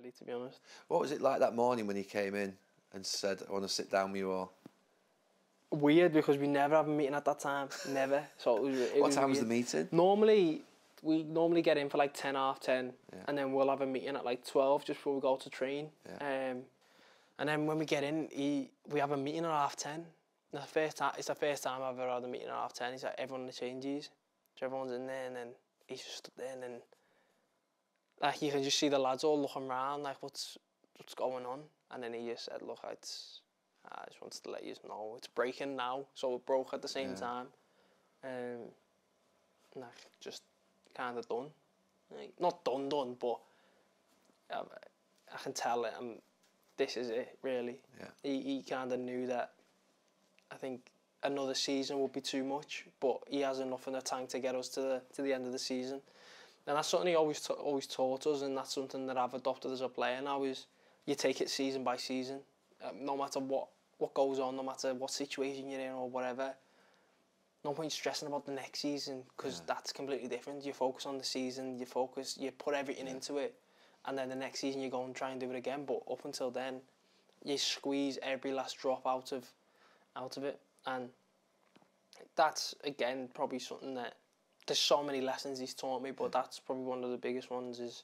really, to be honest. What was it like that morning when he came in and said, I want to sit down with you all? Weird, because we never have a meeting at that time. Never. So What time was the meeting? Normally, we get in for like 10, half 10, Yeah. and then we'll have a meeting at like 12 just before we go to train. Yeah. And then when we get in, we have a meeting at half 10. It's the first time I've ever had a meeting at half 10. He's like, everyone in the changes. So everyone's in there, and then he's just stood there, and then like you can just see the lads all looking around, like what's going on. And then he just said, look, I just wanted to let you know it's breaking now. So it broke at the same time. Like just kind of done. Like, not done, but I can tell it. This is it, really. Yeah. He kind of knew that. I think another season would be too much, but he has enough in the tank to get us to the end of the season. And that's something he always taught us, and that's something that I've adopted as a player now, is you take it season by season. No matter what goes on, no matter what situation you're in or whatever, no point stressing about the next season, because that's completely different. You focus on the season, you put everything into it, and then the next season you go and try and do it again. But up until then, you squeeze every last drop out of it. And that's, again, probably something that, there's so many lessons he's taught me, but that's probably one of the biggest ones. Is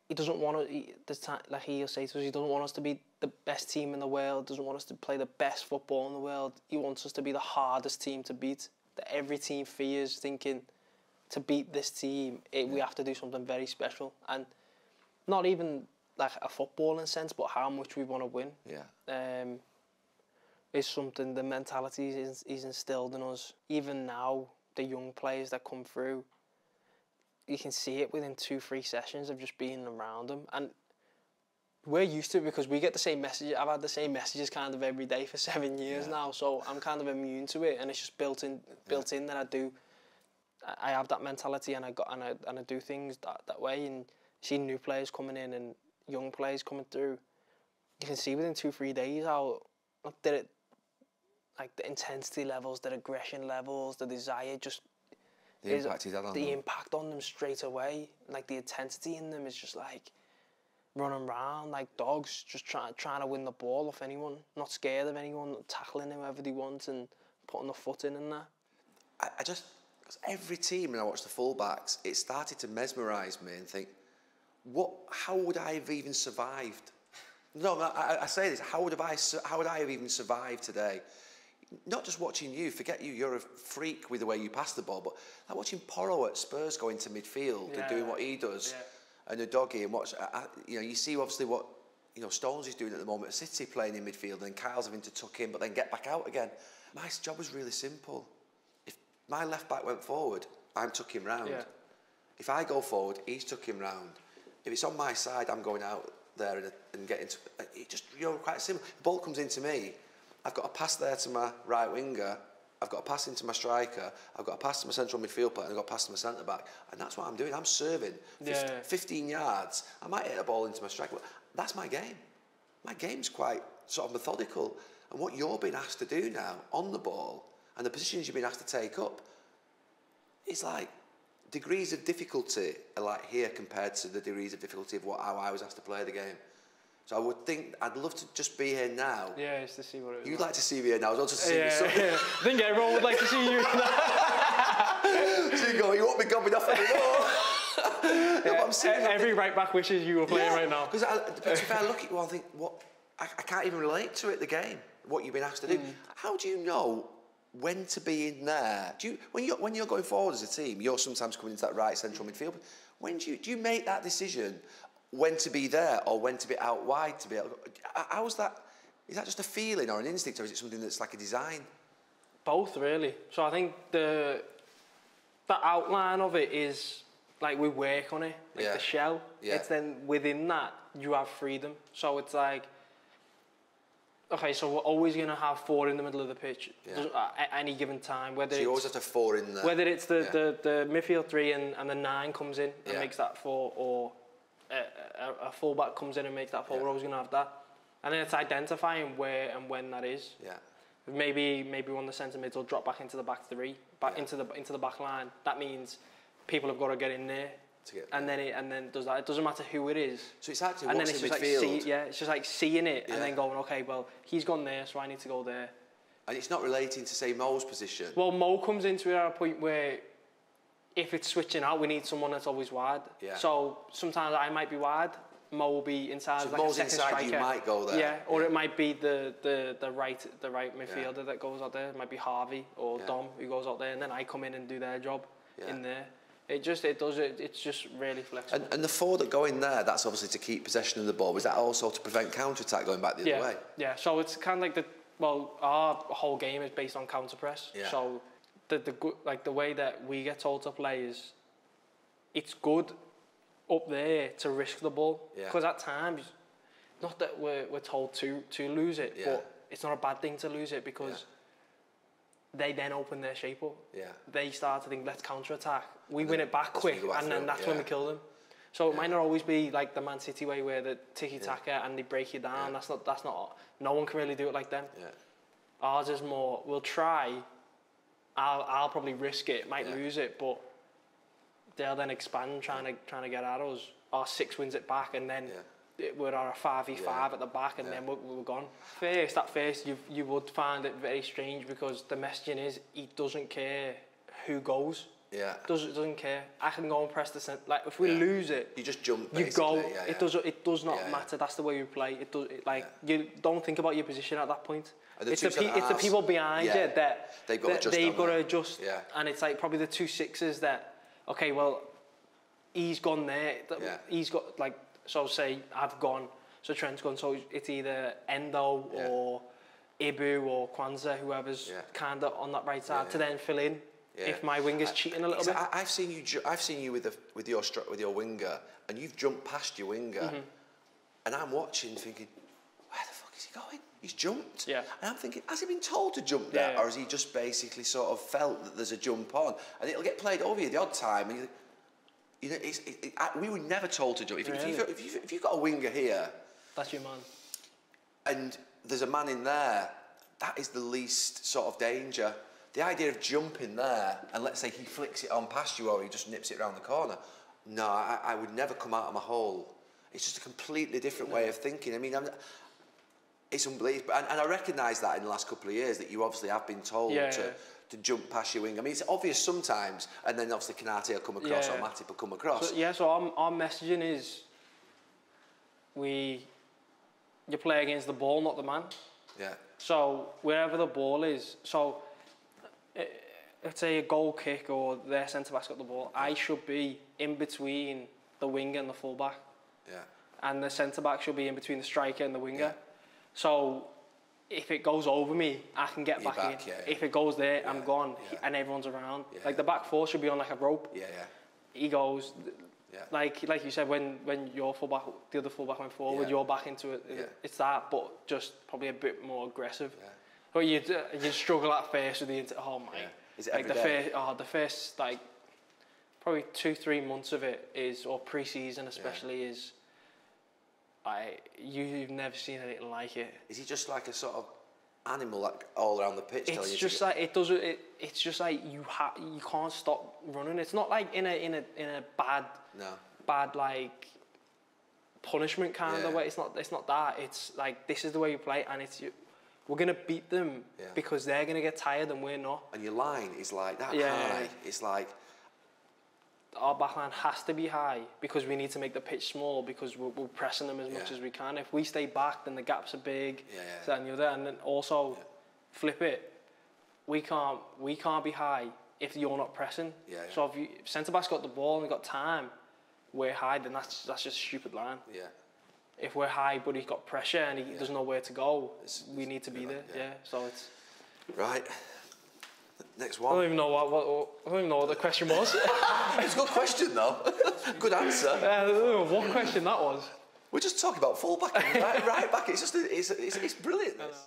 he doesn't want to, like he'll say to us, he doesn't want us to be the best team in the world, doesn't want us to play the best football in the world. He wants us to be the hardest team to beat, that every team fears, thinking, to beat this team, we have to do something very special. And not even like a footballing sense, but how much we want to win. Yeah. Is something, the mentality he's instilled in us. Even now, the young players that come through, you can see it within 2-3 sessions of just being around them. And we're used to it because we get the same message. I've had the same messages kind of every day for 7 years now, so I'm kind of immune to it, and it's just built in that I have that mentality, and I do things that way. And seeing new players coming in and young players coming through, you can see within 2-3 days how like the intensity levels, the aggression levels, the desire, just the impact he's had on them. The impact on them straight away. Like the intensity in them is just like running around like dogs, just trying to win the ball off anyone, not scared of anyone, tackling whoever they want and putting the foot in and that. I just, because every team, when I watch the fullbacks, it started to mesmerise me and think, how would I have even survived? No, I say this, how would I have even survived today? Not just watching you, forget you, you're a freak with the way you pass the ball, but like watching Porro at Spurs go into midfield and doing what he does, and the doggy, and watch, you see obviously what Stones is doing at the moment at City, playing in midfield, and Kyle's having to tuck in but then get back out again. My job was really simple. If my left back went forward, I'm tucking round. Yeah. If I go forward, he's tucking round. If it's on my side, I'm going out there and getting to it. Just quite simple. The ball comes into me. I've got a pass there to my right winger, I've got a pass into my striker, I've got a pass to my central midfield player, and I've got a pass to my centre back. And that's what I'm doing. I'm serving 15 yards. I might hit a ball into my striker. That's my game. My game's quite sort of methodical. And what you're being asked to do now on the ball and the positions you've been asked to take up, it's like degrees of difficulty are like here compared to the degrees of difficulty of how I was asked to play the game. So I would think, I'd love to just be here now. Yeah, just to see what it was. You'd like to see me here now, I'd love to see me. I think everyone would like to see you. So you go, you won't be gobbing off anymore. Every right back wishes you were playing right now. Because if I look at you and think, I can't even relate to it, the game, what you've been asked to do. How do you know when to be in there? When you're going forward as a team, you're sometimes coming into that right central midfield. When do you make that decision? When to be there or when to be out wide to be able to, how's that? Is that just a feeling or an instinct, or is it something that's like a design? Both, really. So I think the outline of it is like we work on it, like the shell. Yeah. It's then within that you have freedom. So it's like, okay, so we're always going to have 4 in the middle of the pitch at any given time. Whether so you always have to have 4 in there. Whether it's the midfield 3 and the 9 comes in and makes that 4, or a fullback comes in and makes that 4, we're always going to have that. And then it's identifying where and when that is. Yeah. Maybe when the centre mids will drop back into the back 3, into the back line. That means people have got to get in there and then does that. It doesn't matter who it is. So it's actually and what's then it's in just midfield. like it's just like seeing it and then going, okay, well, he's gone there, so I need to go there. And it's not relating to, say, Mo's position. Well, Mo comes into it at a point where if it's switching out, we need someone that's always wide. Yeah. So sometimes I might be wide, Mo will be inside, So like Mo's a second inside, striker. you might go there. Yeah, or it might be the right midfielder that goes out there. It might be Harvey or Dom who goes out there, and then I come in and do their job in there. It's just really flexible. And the four that go in there, that's obviously to keep possession of the ball. Was that also to prevent counter-attack going back the other way? Yeah, so it's kind of like our whole game is based on counter-press. Yeah. So the way that we get told to play is, it's good up there to risk the ball. Because at times, not that we're told to lose it, but it's not a bad thing to lose it because they then open their shape up. They start to think, let's counter-attack. We win it back quick, and then that's when we kill them. So it might not always be like the Man City way where the tiki-taka and they break you down. That's not. No one can really do it like them. Ours is more, we'll try. I'll probably risk it, might lose it, but they'll then expand trying to get at us. Our 6 wins it back, and then we're on a 5v5 at the back, and then we're gone. At first, you would find it very strange because the messaging is he doesn't care who goes. Doesn't care. I can go and press the centre. Like if we lose it, you just jump. You go. It does not matter. That's the way we play. You don't think about your position at that point. It's the people behind you that they've got to adjust. And it's like probably the 2 6s that, okay, well, he's gone there. He's got so say I've gone. So Trent's gone. So it's either Endo or Ibu or Kwanzaa, whoever's kind of on that right side to then fill in. If my winger's cheating a little bit, I've seen you with your winger, and you've jumped past your winger, and I'm watching, thinking, where the fuck is he going? He's jumped. And I'm thinking, has he been told to jump there, or has he just basically sort of felt that there's a jump on, and it'll get played over you the odd time, and you know, we were never told to jump. If you've got a winger here, that's your man, and there's a man in there, that is the least sort of danger. The idea of jumping there, and let's say he flicks it on past you or he just nips it around the corner, no, I would never come out of my hole. It's just a completely different way of thinking. I mean, it's unbelievable. And I recognise that in the last couple of years, that you obviously have been told to jump past your wing. I mean, it's obvious sometimes, and then obviously Kanate will come across or Matip will come across. So our messaging is, you play against the ball, not the man. So wherever the ball is, let's say a goal kick or their centre-back's got the ball, I should be in between the winger and the full-back. And the centre-back should be in between the striker and the winger. So if it goes over me, I can get back in. If it goes there, I'm gone, and everyone's around. Like the back four should be on like a rope. He goes, like you said, when your full-back, the other full-back went forward, you're back into it. It's that, but just probably a bit more aggressive. But you struggle at first with the Is it every day? The first like probably 2-3 months of it is, or pre-season especially, is you've never seen anything like it. Is he just like a sort of animal like all around the pitch? It's just like it's just like you can't stop running. It's not like in a bad like punishment kind of way. It's not that. It's like this is the way you play, and we're going to beat them because they're going to get tired and we're not. And your line is like that high. It's like... Our backline has to be high because we need to make the pitch small because we're pressing them as much as we can. If we stay back, then the gaps are big. And then also, flip it, we can't be high if you're not pressing. So if centre-back's got the ball and we've got time, we're high, then that's just a stupid line. If we're high but he's got pressure and he doesn't know where to go, we need to be there. So it's... Right. Next one. I don't even know what the question was. It's a good question though. Good answer. I don't know what question that was. We're just talking about full back and right back. It's just it's brilliant. This.